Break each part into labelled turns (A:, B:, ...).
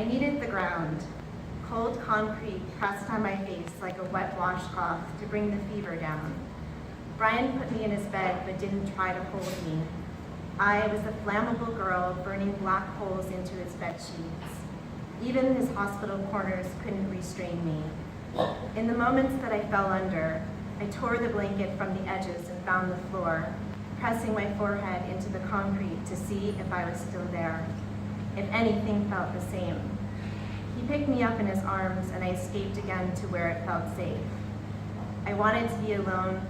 A: I needed the ground, cold concrete pressed on my face like a wet washcloth to bring the fever down. Brian put me in his bed but didn't try to hold me. I was a flammable girl burning black holes into his bed sheets. Even his hospital corners couldn't restrain me. In the moments that I fell under, I tore the blanket from the edges and found the floor, pressing my forehead into the concrete to see if I was still there, if anything felt the same. He picked me up in his arms and I escaped again to where it felt safe. I wanted to be alone,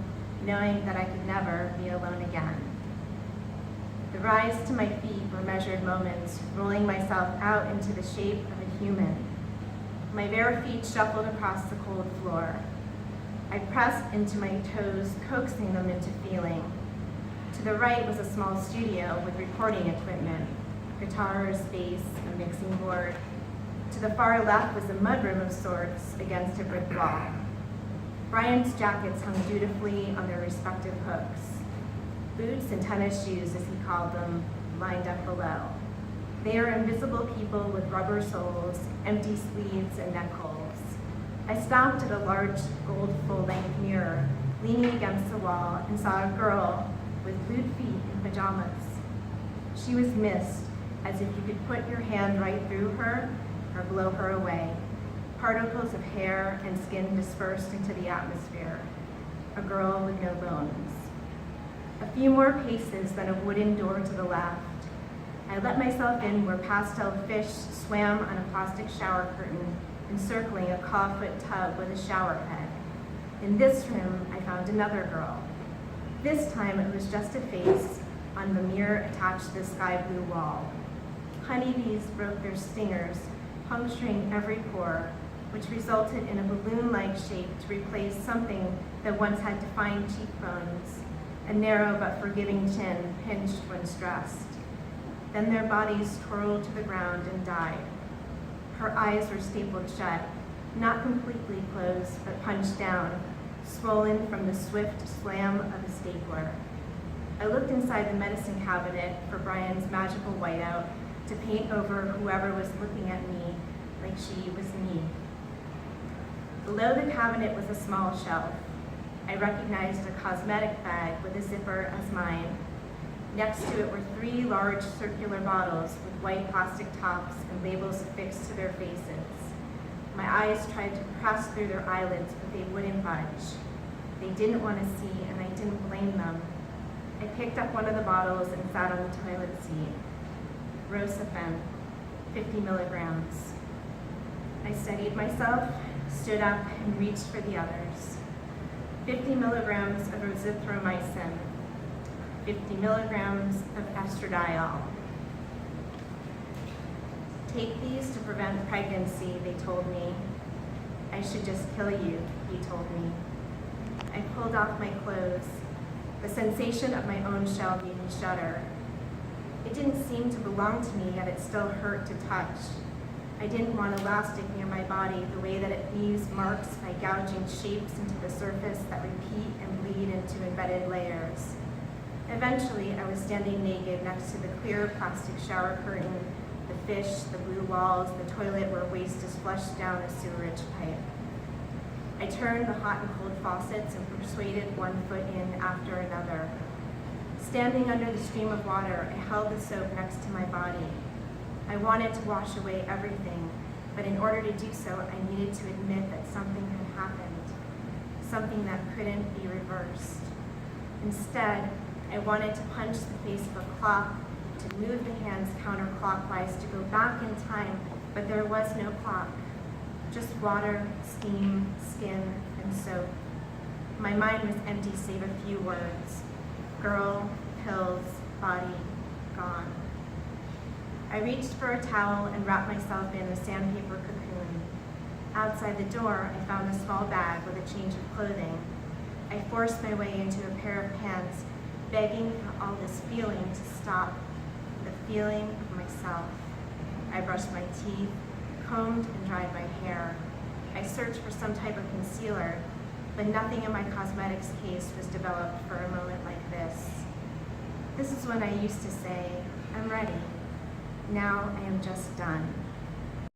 A: knowing that I could never be alone again. The rise to my feet were measured moments, rolling myself out into the shape of a human. My bare feet shuffled across the cold floor. I pressed into my toes, coaxing them into feeling. To the right was a small studio with recording equipment, guitars, bass, a mixing board. To the far left was a mudroom of sorts against a brick wall. Brian's jackets hung dutifully on their respective hooks. Boots and tennis shoes, as he called them, lined up below. They are invisible people with rubber soles, empty sleeves, and neck holes. I stopped at a large gold full-length mirror, leaning against the wall, and saw a girl with glued feet in pajamas. She was mist, as if you could put your hand right through her or blow her away. Particles of hair and skin dispersed into the atmosphere. A girl with no bones. A few more paces, then a wooden door to the left. I let myself in where pastel fish swam on a plastic shower curtain, encircling a clawfoot tub with a shower head. In this room, I found another girl. This time, it was just a face on the mirror attached to the sky blue wall. Honeybees broke their stingers, puncturing every pore, which resulted in a balloon-like shape to replace something that once had defined cheekbones, a narrow but forgiving chin pinched when stressed. Then their bodies twirled to the ground and died. Her eyes were stapled shut, not completely closed, but punched down, swollen from the swift slam of a stapler. I looked inside the medicine cabinet for Brian's magical whiteout to paint over whoever was looking at me like she was me. Below the cabinet was a small shelf. I recognized a cosmetic bag with a zipper as mine. Next to it were 3 large circular bottles with white plastic tops and labels affixed to their faces. My eyes tried to press through their eyelids, but they wouldn't budge. They didn't want to see, and I didn't blame them. I picked up one of the bottles and sat on the toilet seat. Rosafen, 50 milligrams. I steadied myself, stood up, and reached for the others. 50 milligrams of azithromycin, 50 milligrams of estradiol. Take these to prevent pregnancy, they told me. I should just kill you, he told me. I pulled off my clothes. The sensation of my own shell made me shudder. It didn't seem to belong to me, yet it still hurt to touch. I didn't want elastic near my body the way that it leaves marks by gouging shapes into the surface that repeat and bleed into embedded layers. Eventually, I was standing naked next to the clear plastic shower curtain, the fish, the blue walls, the toilet where waste is flushed down a sewerage pipe. I turned the hot and cold faucets and persuaded one foot in after another. Standing under the stream of water, I held the soap next to my body. I wanted to wash away everything, but in order to do so, I needed to admit that something had happened, something that couldn't be reversed. Instead, I wanted to punch the face of a clock, to move the hands counterclockwise, to go back in time, but there was no clock. Just water, steam, skin, and soap. My mind was empty save a few words. Girl, pills, body, gone. I reached for a towel and wrapped myself in a sandpaper cocoon. Outside the door, I found a small bag with a change of clothing. I forced my way into a pair of pants, begging for all this feeling to stop, the feeling of myself. I brushed my teeth, combed and dried my hair. I searched for some type of concealer, but nothing in my cosmetics case was developed for a moment like this. This is when I used to say, I'm ready. Now I am just done.